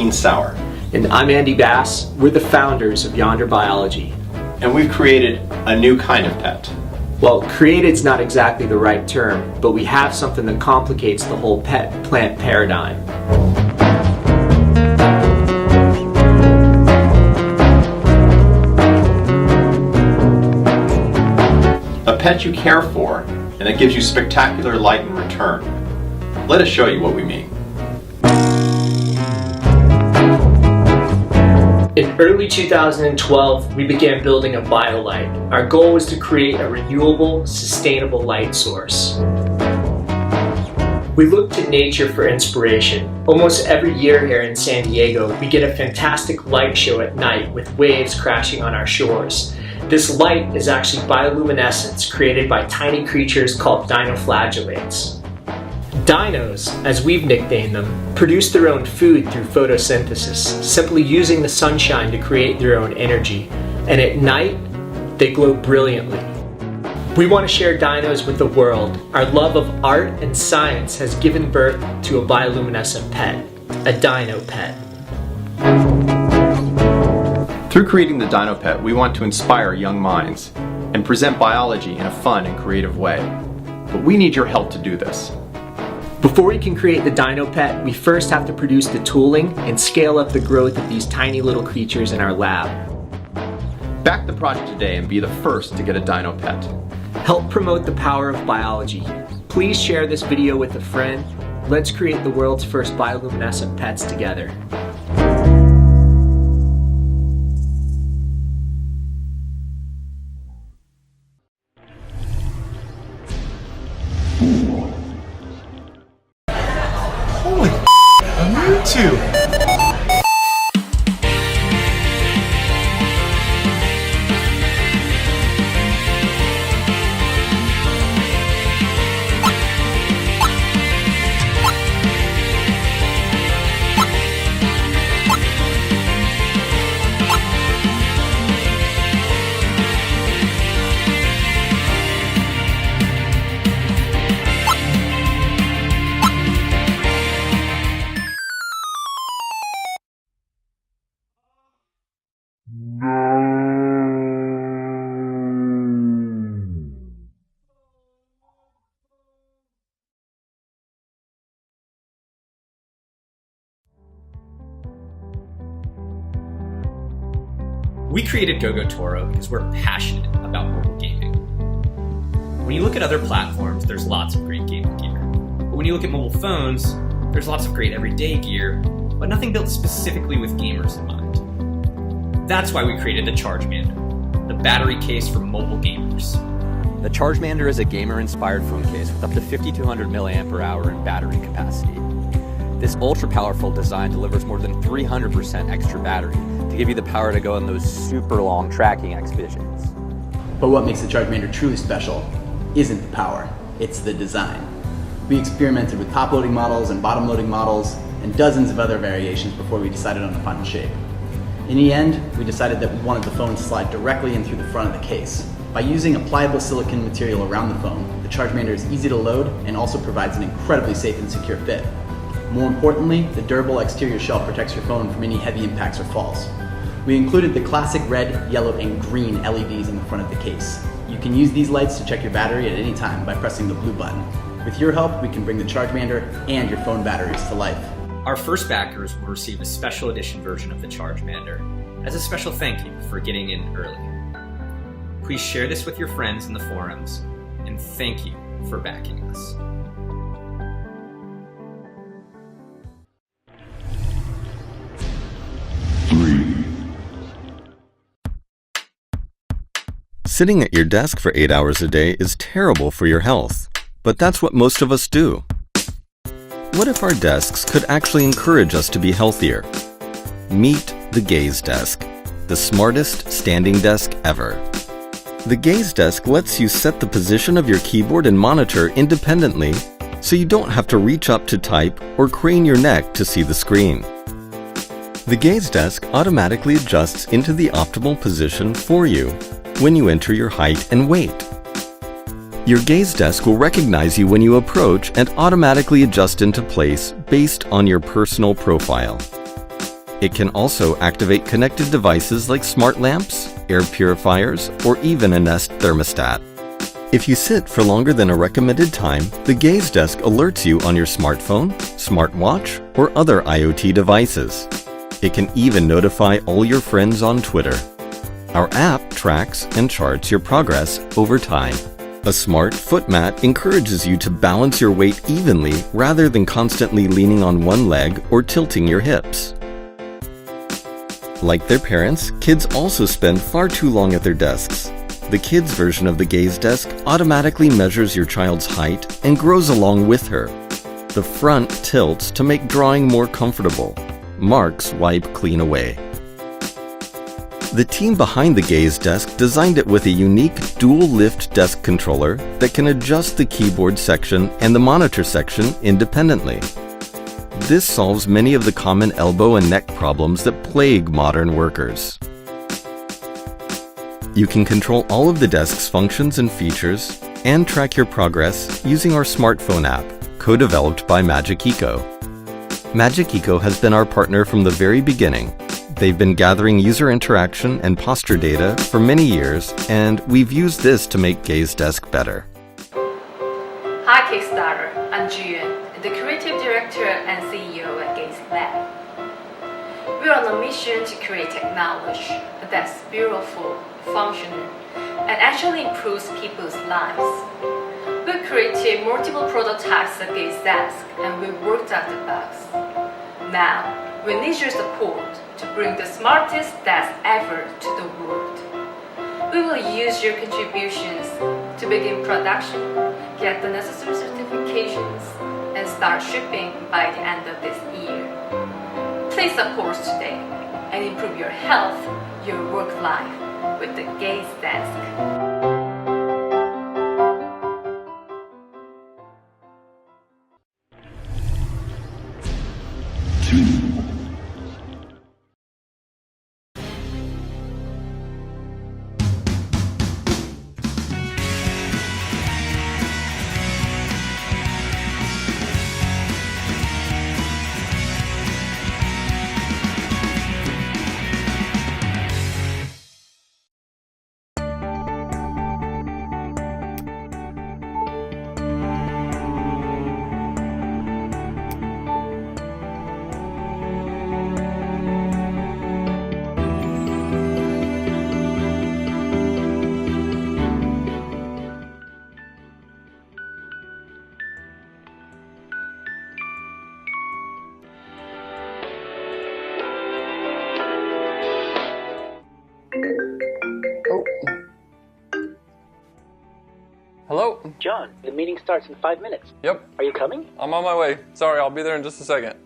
Sweet and Sour. And I'm Andy Bass. We're the founders of Yonder Biology. And we've created a new kind of pet. Well, created's not exactly the right term, but we have something that complicates the whole pet-plant paradigm. A pet you care for, and that gives you spectacular light in return. Let us show you what we mean. In early 2012, we began building a BioLight. Our goal was to create a renewable, sustainable light source. We look to nature for inspiration. Almost every year here in San Diego, we get a fantastic light show at night with waves crashing on our shores. This light is actually bioluminescence created by tiny creatures called dinoflagellates. Dinos, as we've nicknamed them, produce their own food through photosynthesis, simply using the sunshine to create their own energy. And at night, they glow brilliantly. We want to share dinos with the world. Our love of art and science has given birth to a bioluminescent pet, a dino pet. Through creating the Dino Pet, we want to inspire young minds and present biology in a fun and creative way. But we need your help to do this. Before we can create the Dino Pet, we first have to produce the tooling and scale up the growth of these tiny little creatures in our lab. Back the project today and be the first to get a Dino Pet. Help promote the power of biology. Please share this video with a friend. Let's create the world's first bioluminescent pets together. Holy on YouTube! We created GoGoToro because we're passionate about mobile gaming. When you look at other platforms, there's lots of great gaming gear. But when you look at mobile phones, there's lots of great everyday gear, but nothing built specifically with gamers in mind. That's why we created the Chargemander, the battery case for mobile gamers. The Chargemander is a gamer-inspired phone case with up to 5,200 mAh in battery capacity. This ultra-powerful design delivers more than 300% extra battery to give you the power to go on those super long tracking expeditions. But what makes the Chargemander truly special isn't the power, it's the design. We experimented with top-loading models and bottom-loading models and dozens of other variations before we decided on the final shape. In the end, we decided that we wanted the phone to slide directly in through the front of the case. By using a pliable silicone material around the phone, the Chargemander is easy to load and also provides an incredibly safe and secure fit. More importantly, the durable exterior shell protects your phone from any heavy impacts or falls. We included the classic red, yellow, and green LEDs in the front of the case. You can use these lights to check your battery at any time by pressing the blue button. With your help, we can bring the Chargemander and your phone batteries to life. Our first backers will receive a special edition version of the Chargemander as a special thank you for getting in early. Please share this with your friends in the forums, and thank you for backing us. Sitting at your desk for 8 hours a day is terrible for your health, but that's what most of us do. What if our desks could actually encourage us to be healthier? Meet the Gaze Desk, the smartest standing desk ever. The Gaze Desk lets you set the position of your keyboard and monitor independently, so you don't have to reach up to type or crane your neck to see the screen. The Gaze Desk automatically adjusts into the optimal position for you when you enter your height and weight. Your Gaze Desk will recognize you when you approach and automatically adjust into place based on your personal profile. It can also activate connected devices like smart lamps, air purifiers, or even a Nest thermostat. If you sit for longer than a recommended time, the Gaze Desk alerts you on your smartphone, smartwatch, or other IoT devices. It can even notify all your friends on Twitter. Our app tracks and charts your progress over time. A smart foot mat encourages you to balance your weight evenly rather than constantly leaning on one leg or tilting your hips. Like their parents, kids also spend far too long at their desks. The kids' version of the Gaze Desk automatically measures your child's height and grows along with her. The front tilts to make drawing more comfortable. Marks wipe clean away. The team behind the Gaze Desk designed it with a unique dual-lift desk controller that can adjust the keyboard section and the monitor section independently. This solves many of the common elbow and neck problems that plague modern workers. You can control all of the desk's functions and features and track your progress using our smartphone app, co-developed by Magic Eco. Magic Eco has been our partner from the very beginning. They've been gathering user interaction and posture data for many years, and we've used this to make Gaze Desk better. Hi Kickstarter, I'm Jiyuan, the Creative Director and CEO at Gaze Lab. We're on a mission to create technology that's beautiful, functional, and actually improves people's lives. We created multiple prototypes of Gaze Desk and we worked out the bugs. Now, we need your support to bring the smartest desk ever to the world. We will use your contributions to begin production, get the necessary certifications, and start shipping by the end of this year. Please support us today and improve your health, your work life with the Gaze Desk. Hello? John, the meeting starts in 5 minutes. Yep. Are you coming? I'm on my way. Sorry, I'll be there in just a second.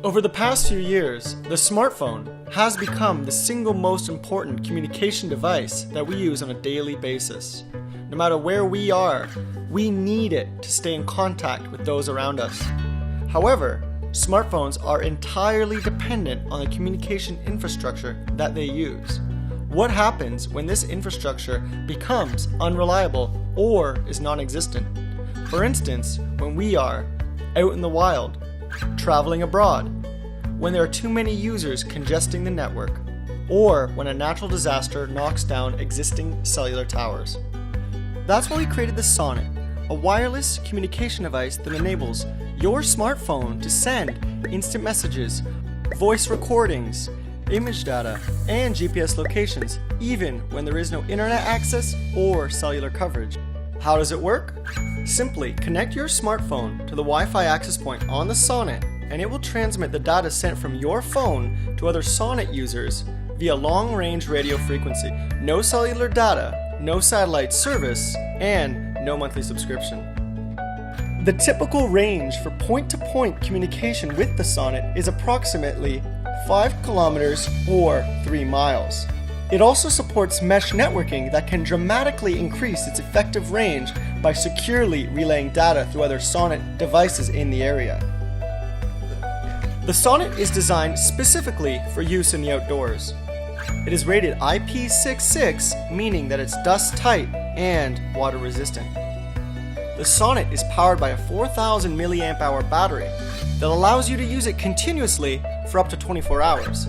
Over the past few years, the smartphone has become the single most important communication device that we use on a daily basis. No matter where we are, we need it to stay in contact with those around us. However, smartphones are entirely dependent on the communication infrastructure that they use. What happens when this infrastructure becomes unreliable or is non-existent? For instance, when we are out in the wild, traveling abroad, when there are too many users congesting the network, or when a natural disaster knocks down existing cellular towers. That's why we created the Sonnet, a wireless communication device that enables your smartphone to send instant messages, voice recordings, image data, and GPS locations, even when there is no internet access or cellular coverage. How does it work? Simply connect your smartphone to the Wi-Fi access point on the Sonnet, and it will transmit the data sent from your phone to other Sonnet users via long-range radio frequency. No cellular data, no satellite service, and no monthly subscription. The typical range for point-to-point communication with the Sonnet is approximately 5 kilometers or 3 miles. It also supports mesh networking that can dramatically increase its effective range by securely relaying data through other Sonnet devices in the area. The Sonnet is designed specifically for use in the outdoors. It is rated IP66, meaning that it's dust tight and water resistant. The Sonnet is powered by a 4,000 mAh battery that allows you to use it continuously for up to 24 hours,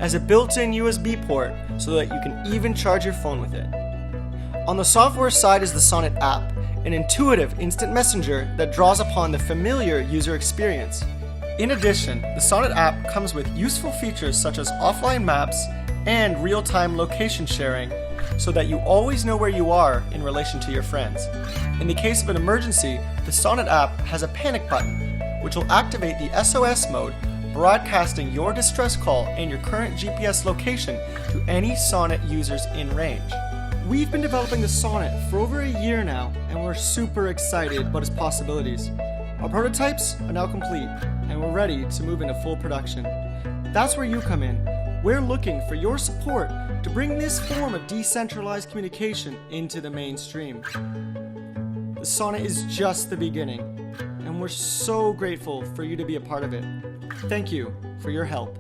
as a built-in USB port so that you can even charge your phone with it. On the software side is the Sonnet app, an intuitive instant messenger that draws upon the familiar user experience. In addition, the Sonnet app comes with useful features such as offline maps and real-time location sharing, so that you always know where you are in relation to your friends. In the case of an emergency, the Sonnet app has a panic button, which will activate the SOS mode, broadcasting your distress call and your current GPS location to any Sonnet users in range. We've been developing the Sonnet for over a year now, and we're super excited about its possibilities. Our prototypes are now complete, and we're ready to move into full production. That's where you come in. We're looking for your support to bring this form of decentralized communication into the mainstream. The Sonnet is just the beginning, and we're so grateful for you to be a part of it. Thank you for your help.